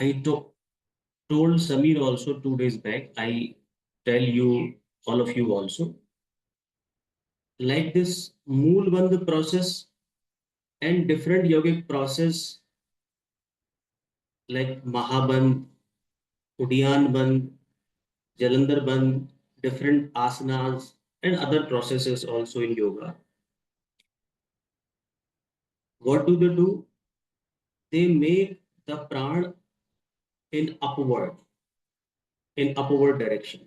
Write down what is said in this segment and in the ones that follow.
I told Samir also 2 days back. I tell you, all of you also, like this Moolbandh process and different yogic process like Mahabandh, Udyan Bandh, Jalandhar Bandh, different asanas and other processes also in yoga. What do they do? They make the pran in upward direction,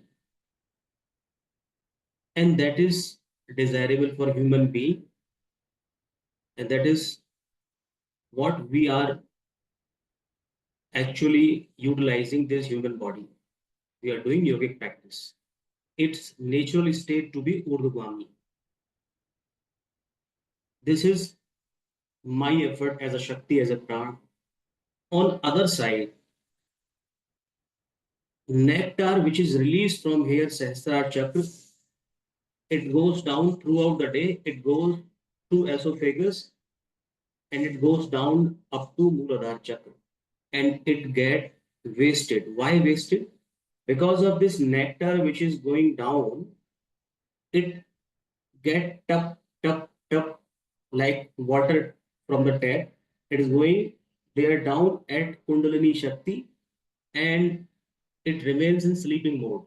and that is desirable for human being, and that is what we are actually utilizing this human body. We are doing yogic practice. Its natural state to be urdhvami. This is my effort as a Shakti, as a Pran. On other side, nectar which is released from here, Sahasrara Chakra, it goes down throughout the day. It goes to esophagus and it goes down up to Muladhara Chakra and it get wasted. Why wasted? Because of this nectar which is going down, it get tap like water from the tap. It is going there down at Kundalini Shakti and it remains in sleeping mode.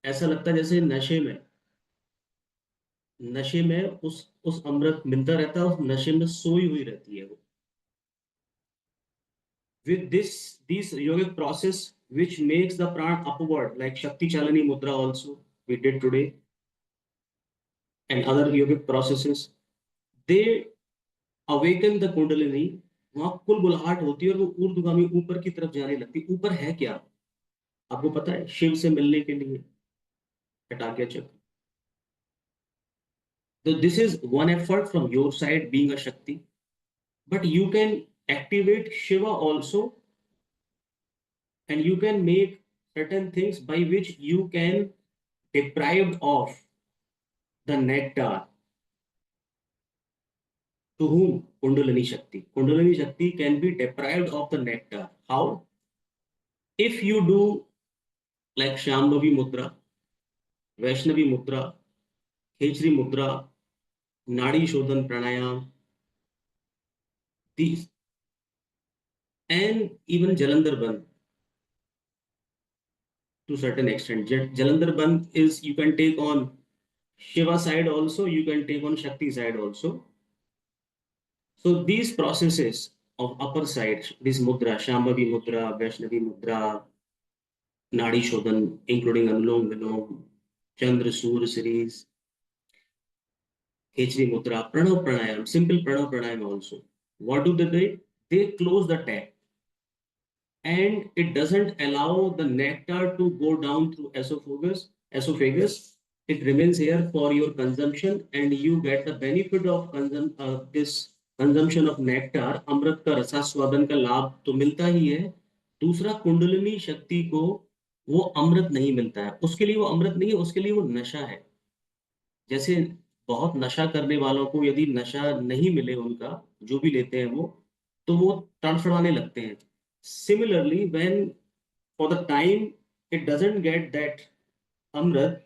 ऐसा लगता है जैसे नशे में उस अमृत मिलता रहता है, उस नशे में सोई हुई रहती है वो. With these yogic process which makes the pran upward, like Shakti Chalani Mudra also we did today, and other yogic processes, they awaken the Kundalini. वहां कुलबुलाहट होती है और वो ऊर्ध्वगामी ऊपर की तरफ जाने लगती है. ऊपर है क्या आपको पता है? शिव से मिलने के लिए हटाग्या चक्र. So this is one effort from your side being a Shakti, but you can activate Shiva also, and you can make certain things by which you can deprive of the nectar. To whom? Kundalini Shakti. Kundalini Shakti can be deprived of the nectar. How? If you do like Shambhavi Mudra, Vaishnavi Mudra, Khechri Mudra, Nadi Shodhan Pranayam, these, and even Jalandhar Bandh to certain extent. Jalandhar Bandh is you can take on Shiva side also, you can take on Shakti side also. So these processes of upper side, this mudra, Shambhavi Mudra, Vaishnavi Mudra, Nadi Shodhan, including Anulom Vilom, Chandra Surya series, Khechri Mudra, Pranav Pranayam, simple Pranav Pranayam also. What do they do? They close the tap and it doesn't allow the nectar to go down through esophagus. It remains here for your consumption and you get the benefit of this consumption of nectar. अमृत का रसास्वादन का लाभ तो मिलता ही है. दूसरा, कुंडलिनी शक्ति को वो अमृत नहीं मिलता है. उसके लिए वो अमृत नहीं है, उसके लिए वो नशा है. जैसे बहुत नशा करने वालों को यदि नशा नहीं मिले उनका जो भी लेते हैं तो वो तड़फड़ाने लगते हैं. Similarly, when for the time it doesn't get that amrit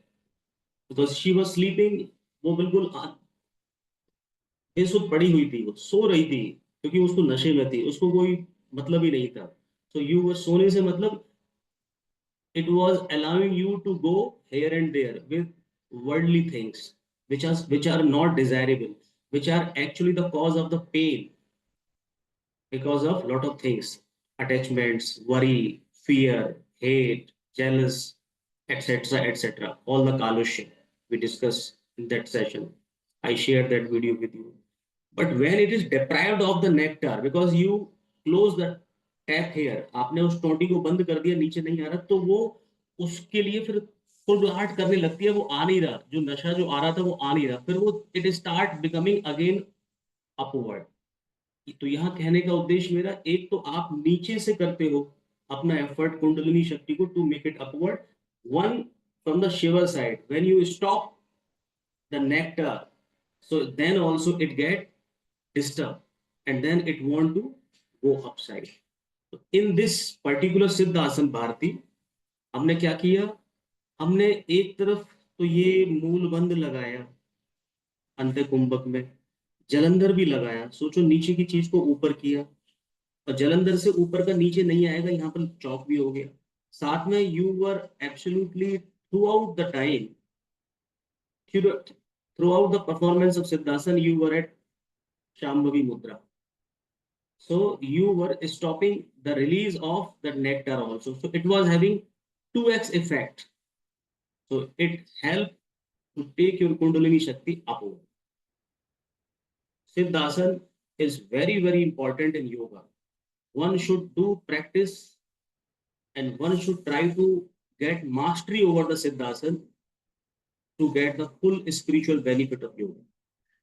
because she was sleeping, वो बिल्कुल बेसुध पड़ी हुई थी, वो सो रही थी क्योंकि उसको नशे में थी, उसको कोई मतलब ही नहीं था. So you were सोने से मतलब it was allowing you to go here and there with worldly things which are not desirable, which are actually the cause of the pain because of lot of things: attachments, worry, fear, hate, jealous, etc., etc. All the kalusha we discussed in that session. I shared that video with you. But when it is deprived of the nectar, because you close the tap here, आपने उस टोटी को बंद कर दिया, नीचे नहीं आ रहा, तो वो उसके लिए फिर कुलबुलाहट करने लगती है. वो आ नहीं रहा, जो नशा जो आ रहा था वो आ नहीं रहा, फिर वो it start becoming again upward. तो यहाँ कहने का उद्देश्य मेरा, एक तो आप नीचे से करते हो अपना एफर्ट कुंडलिनी शक्ति को to make it upward. One, from the shiver side, when you stop the nectar, so then also it get disturbed and then it want to go upside. In this particular सिद्ध आसन भारती, हमने क्या किया, हमने एक तरफ तो ये मूल बंध लगाया अंत्य कुंभक में, जलंधर भी लगाया, सोचो नीचे की चीज को ऊपर किया, और जलंधर से ऊपर का नीचे नहीं आएगा, यहाँ पर चौक भी हो गया। साथ में you were absolutely through out the time, through out the performance of siddhasana, you were at Shambhavi मुद्रा. So you were stopping the release of the nectar also. So it was having 2x effect. So it helped to take your Kundalini Shakti upward. Siddhasana is very, very important in yoga. One should do practice and one should try to get mastery over the Siddhasana to get the full spiritual benefit of yoga.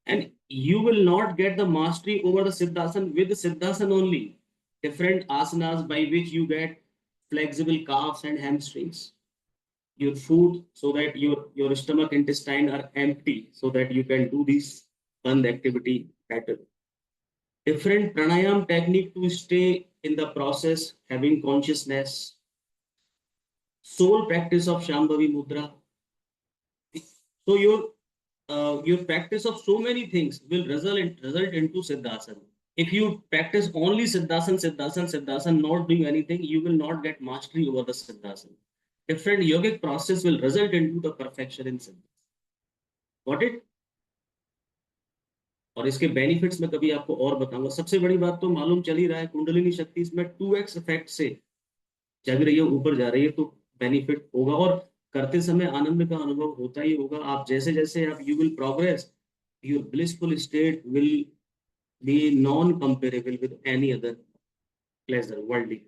And you will not get the mastery over the Siddhasana with the Siddhasana only. Different asanas by which you get flexible calves and hamstrings. Your food so that your stomach intestine are empty so that you can do this fun activity better. Different pranayam technique to stay in the process, having consciousness. Soul practice of Shambhavi Mudra. So your practice of so many things will result into Siddhasana. If you practice only Siddhasana, not doing anything, you will not get mastery over the Siddhasana. Different yogic process will result into the perfection in Siddhasana. Got it? और इसके benefits में कभी आपको और बताऊंगा. सबसे बड़ी बात तो मालूम चल ही रहा है, कुंडलिनी शक्ति इसमें 2x इफेक्ट से जग रही है, ऊपर जा रही है, तो बेनिफिट होगा. और करते समय आनंद का अनुभव होता ही होगा. आप जैसे जैसे आप you will progress, your blissful state will be non-comparable with any other pleasure, worldly.